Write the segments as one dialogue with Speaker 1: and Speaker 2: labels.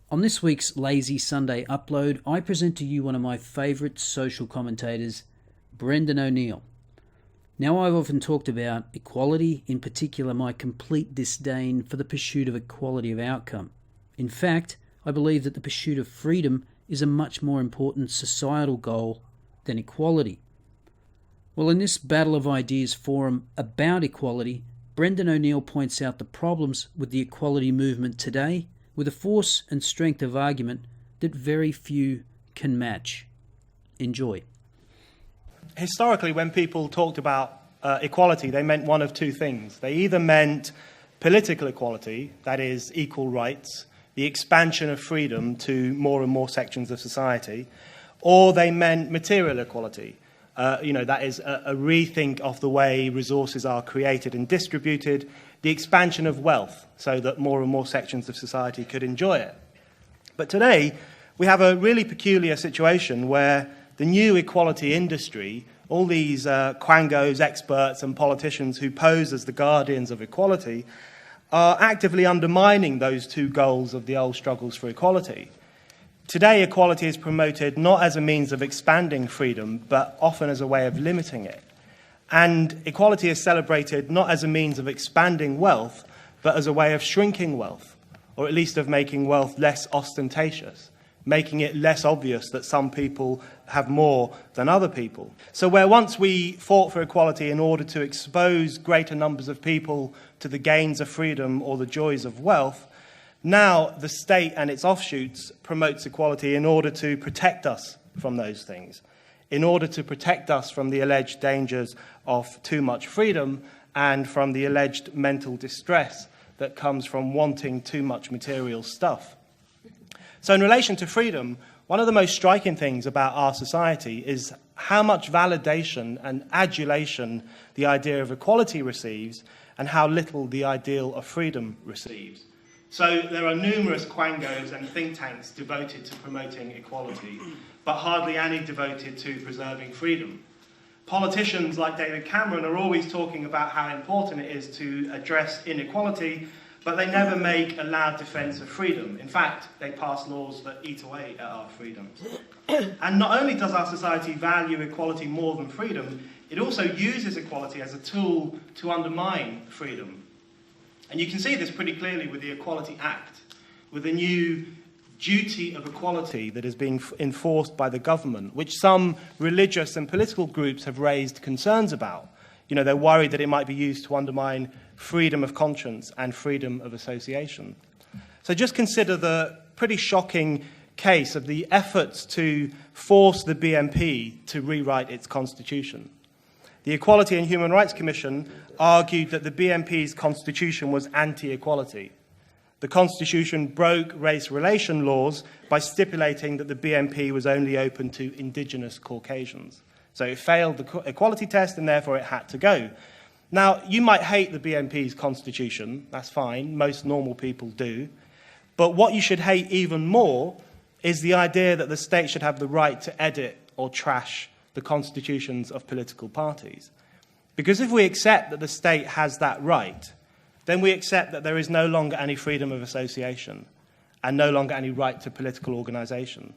Speaker 1: On this week's Lazy Sunday upload, I present to you one of my favourite social commentators, Brendan O'Neill. Now, I've often talked about equality, in particular my complete disdain for the pursuit of equality of outcome. In fact, I believe that the pursuit of freedom is a much more important societal goal than equality. Well, in this Battle of Ideas forum about equality, Brendan O'Neill points out the problems with the equality movement today with a force and strength of argument that very few can match. Enjoy.
Speaker 2: Historically, when people talked about equality, they meant one of two things. They either meant political equality, that is, equal rights, the expansion of freedom to more and more sections of society, or they meant material equality. That is a rethink of the way resources are created and distributed, the expansion of wealth so that more and more sections of society could enjoy it. But today, we have a really peculiar situation where the new equality industry, all these quangos, experts and politicians who pose as the guardians of equality, are actively undermining those two goals of the old struggles for equality. Today, equality is promoted not as a means of expanding freedom, but often as a way of limiting it. And equality is celebrated not as a means of expanding wealth, but as a way of shrinking wealth, or at least of making wealth less ostentatious, making it less obvious that some people have more than other people. So where once we fought for equality in order to expose greater numbers of people to the gains of freedom or the joys of wealth, now the state and its offshoots promotes equality in order to protect us from those things, in order to protect us from the alleged dangers of too much freedom and from the alleged mental distress that comes from wanting too much material stuff. So in relation to freedom, one of the most striking things about our society is how much validation and adulation the idea of equality receives and how little the ideal of freedom receives. So there are numerous quangos and think tanks devoted to promoting equality, but hardly any devoted to preserving freedom. Politicians like David Cameron are always talking about how important it is to address inequality, but they never make a loud defence of freedom. In fact, they pass laws that eat away at our freedoms. And not only does our society value equality more than freedom, it also uses equality as a tool to undermine freedom. And you can see this pretty clearly with the Equality Act, with the new duty of equality that is being enforced by the government, which some religious and political groups have raised concerns about. They're worried that it might be used to undermine freedom of conscience and freedom of association. So just consider the pretty shocking case of the efforts to force the BNP to rewrite its constitution. The Equality and Human Rights Commission argued that the BNP's constitution was anti-equality. The constitution broke race relation laws by stipulating that the BNP was only open to indigenous Caucasians. So it failed the equality test and therefore it had to go. Now, you might hate the BNP's constitution, that's fine, most normal people do. But what you should hate even more is the idea that the state should have the right to edit or trash the constitutions of political parties. Because if we accept that the state has that right, then we accept that there is no longer any freedom of association and no longer any right to political organisation.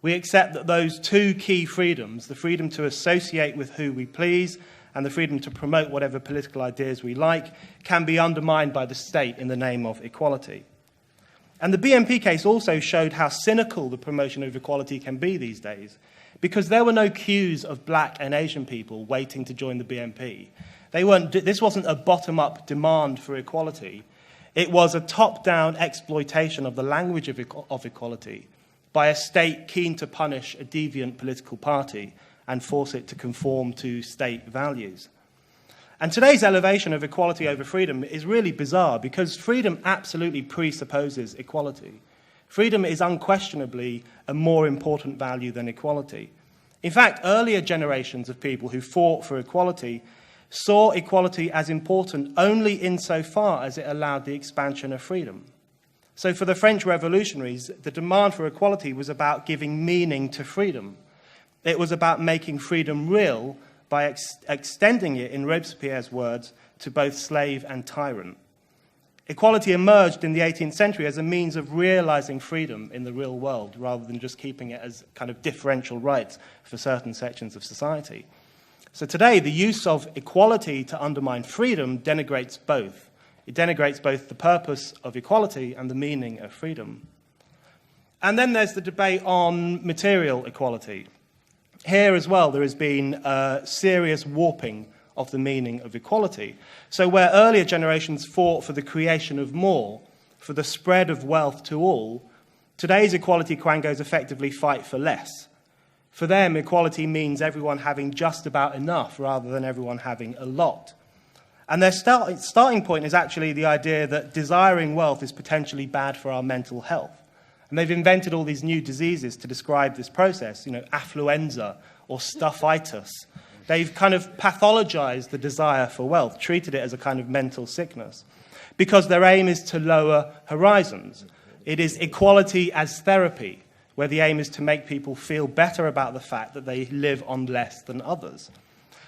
Speaker 2: We accept that those two key freedoms, the freedom to associate with who we please and the freedom to promote whatever political ideas we like, can be undermined by the state in the name of equality. And the BNP case also showed how cynical the promotion of equality can be these days, because there were no queues of black and Asian people waiting to join the BNP. This wasn't a bottom-up demand for equality. It was a top-down exploitation of the language of equality by a state keen to punish a deviant political party and force it to conform to state values. And today's elevation of equality over freedom is really bizarre because freedom absolutely presupposes equality. Freedom is unquestionably a more important value than equality. In fact, earlier generations of people who fought for equality saw equality as important only insofar as it allowed the expansion of freedom. So for the French revolutionaries, the demand for equality was about giving meaning to freedom. It was about making freedom real by extending it, in Robespierre's words, to both slave and tyrant. Equality emerged in the 18th century as a means of realizing freedom in the real world, rather than just keeping it as kind of differential rights for certain sections of society. So today, the use of equality to undermine freedom denigrates both. It denigrates both the purpose of equality and the meaning of freedom. And then there's the debate on material equality. Here as well, there has been a serious warping of the meaning of equality. So where earlier generations fought for the creation of more, for the spread of wealth to all, today's equality quangos effectively fight for less. For them, equality means everyone having just about enough rather than everyone having a lot. And their starting point is actually the idea that desiring wealth is potentially bad for our mental health. And they've invented all these new diseases to describe this process, affluenza or stuffitis. They've kind of pathologized the desire for wealth, treated it as a kind of mental sickness, because their aim is to lower horizons. It is equality as therapy, where the aim is to make people feel better about the fact that they live on less than others.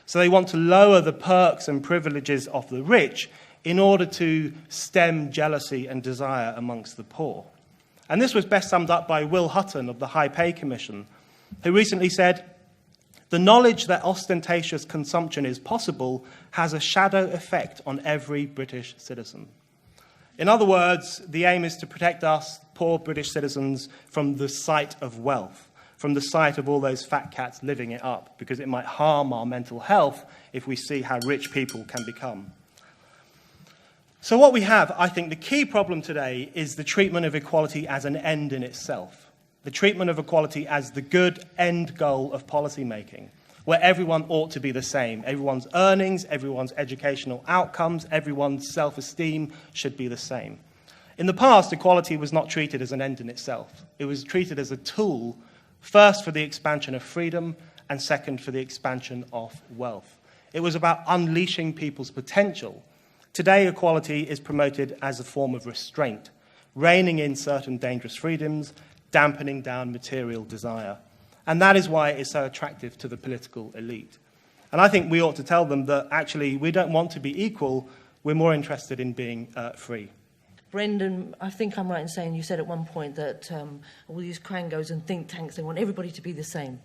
Speaker 2: So they want to lower the perks and privileges of the rich in order to stem jealousy and desire amongst the poor. And this was best summed up by Will Hutton of the High Pay Commission, who recently said, "The knowledge that ostentatious consumption is possible has a shadow effect on every British citizen." In other words, the aim is to protect us, poor British citizens, from the sight of wealth, from the sight of all those fat cats living it up, because it might harm our mental health if we see how rich people can become. So what we have, I think the key problem today, is the treatment of equality as an end in itself. The treatment of equality as the good end goal of policy making, where everyone ought to be the same. Everyone's earnings, everyone's educational outcomes, everyone's self-esteem should be the same. In the past, equality was not treated as an end in itself. It was treated as a tool, first for the expansion of freedom, and second for the expansion of wealth. It was about unleashing people's potential. Today, equality is promoted as a form of restraint, reining in certain dangerous freedoms, dampening down material desire. And that is why it's so attractive to the political elite. And I think we ought to tell them that actually we don't want to be equal, we're more interested in being free.
Speaker 3: Brendan, I think I'm right in saying you said at one point that all these quangos and think tanks, they want everybody to be the same.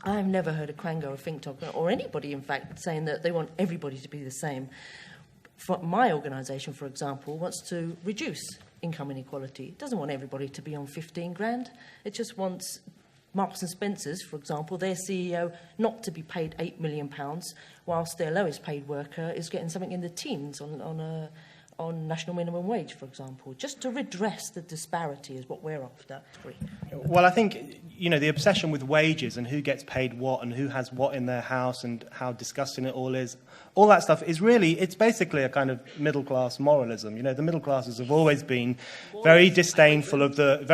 Speaker 3: I've never heard a quango or think tank, or anybody, in fact, saying that they want everybody to be the same. My organisation, for example, wants to reduce income inequality. It doesn't want everybody to be on 15 grand. It just wants Marks and Spencer's, for example, their CEO not to be paid £8 million, whilst their lowest paid worker is getting something in the teens on national minimum wage, for example. Just to redress the disparity is what we're after.
Speaker 2: Well, I think, the obsession with wages and who gets paid what and who has what in their house and how disgusting it all is, all that stuff is really, it's basically a kind of middle-class moralism. The middle classes have always been very disdainful of the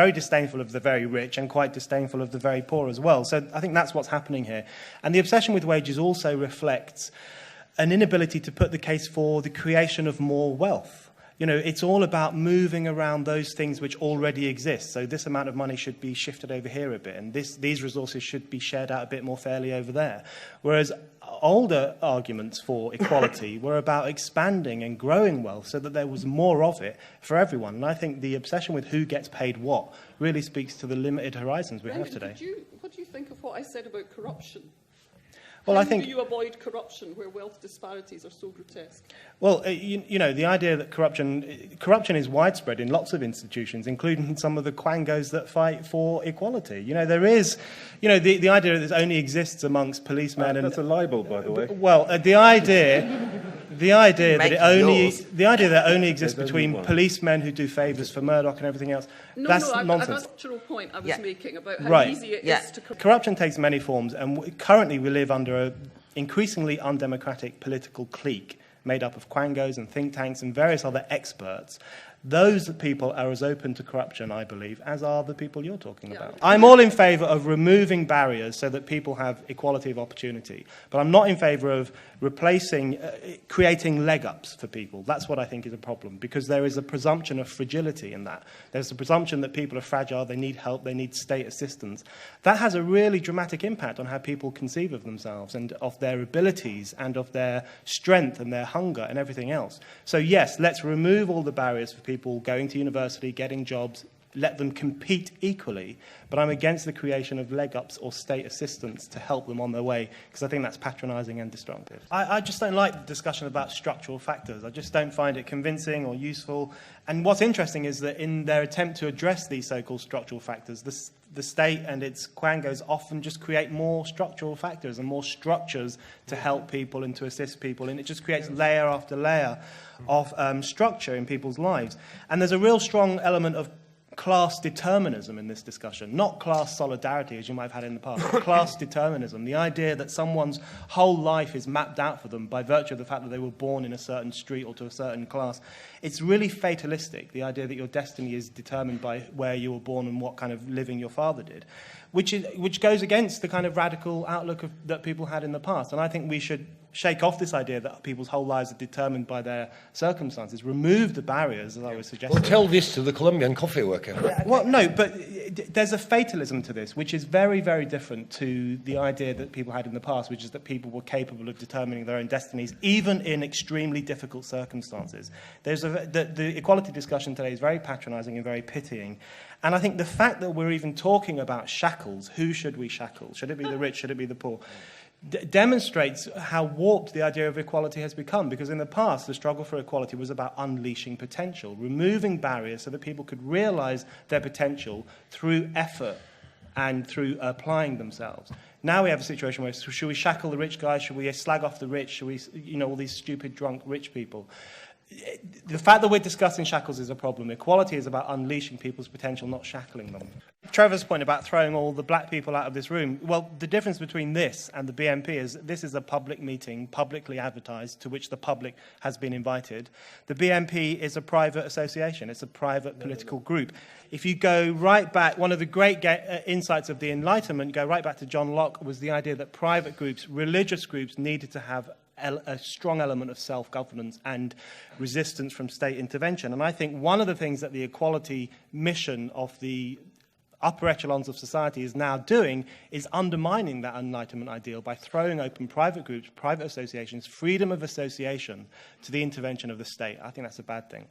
Speaker 2: very rich and quite disdainful of the very poor as well. So I think that's what's happening here. And the obsession with wages also reflects an inability to put the case for the creation of more wealth. It's all about moving around those things which already exist. So this amount of money should be shifted over here a bit, and these resources should be shared out a bit more fairly over there. Whereas older arguments for equality were about expanding and growing wealth so that there was more of it for everyone. And I think the obsession with who gets paid what really speaks to the limited horizons we have today.
Speaker 4: What do you think of what I said about corruption?
Speaker 2: Well,
Speaker 4: How
Speaker 2: I think,
Speaker 4: do you avoid corruption where wealth disparities are so grotesque?
Speaker 2: Well, the idea that corruption is widespread in lots of institutions, including some of the quangos that fight for equality. There is, the idea that it only exists amongst policemen and...
Speaker 5: That's a libel, by the way.
Speaker 2: Well, the idea that it only exists between policemen who do favours for Murdoch and everything else, that's nonsense.
Speaker 4: That's the structural point I was making about how easy it is to...
Speaker 2: Corruption takes many forms, and currently we live under an increasingly undemocratic political clique made up of quangos and think tanks and various other experts Those people are as open to corruption, I believe, as are the people you're talking about. I'm all in favour of removing barriers so that people have equality of opportunity, but I'm not in favour of replacing, creating leg-ups for people. That's what I think is a problem, because there is a presumption of fragility in that. There's a presumption that people are fragile, they need help, they need state assistance. That has a really dramatic impact on how people conceive of themselves and of their abilities and of their strength and their hunger and everything else. So yes, let's remove all the barriers for people going to university, getting jobs, let them compete equally, but I'm against the creation of leg-ups or state assistance to help them on their way, because I think that's patronising and destructive. I just don't like the discussion about structural factors. I just don't find it convincing or useful. And what's interesting is that in their attempt to address these so-called structural factors, the state and its quangos often just create more structural factors and more structures to help people and to assist people, and it just creates layer after layer of structure in people's lives. And there's a real strong element of class determinism in this discussion, not class solidarity as you might have had in the past, but class determinism, the idea that someone's whole life is mapped out for them by virtue of the fact that they were born in a certain street or to a certain class. It's really fatalistic, the idea that your destiny is determined by where you were born and what kind of living your father did, which goes against the kind of radical outlook that people had in the past. And I think we should shake off this idea that people's whole lives are determined by their circumstances, remove the barriers, as I was suggesting.
Speaker 5: Well, tell this to the Colombian coffee worker.
Speaker 2: Well, no, but there's a fatalism to this, which is very, very different to the idea that people had in the past, which is that people were capable of determining their own destinies, even in extremely difficult circumstances. The equality discussion today is very patronising and very pitying. And I think the fact that we're even talking about shackles, who should we shackle? Should it be the rich? Should it be the poor? Demonstrates how warped the idea of equality has become, because in the past the struggle for equality was about unleashing potential, removing barriers so that people could realise their potential through effort and through applying themselves. Now we have a situation where should we shackle the rich guys, should we slag off the rich, should we, all these stupid drunk rich people. The fact that we're discussing shackles is a problem. Equality is about unleashing people's potential, not shackling them. Trevor's point about throwing all the black people out of this room, well, the difference between this and the BNP is this is a public meeting, publicly advertised, to which the public has been invited. The BNP is a private association. It's a private political group. If you go right back, one of the great insights of the Enlightenment, go right back to John Locke, was the idea that private groups, religious groups, needed to have a strong element of self-governance and resistance from state intervention. And I think one of the things that the equality mission of the upper echelons of society is now doing is undermining that Enlightenment ideal by throwing open private groups, private associations, freedom of association to the intervention of the state. I think that's a bad thing.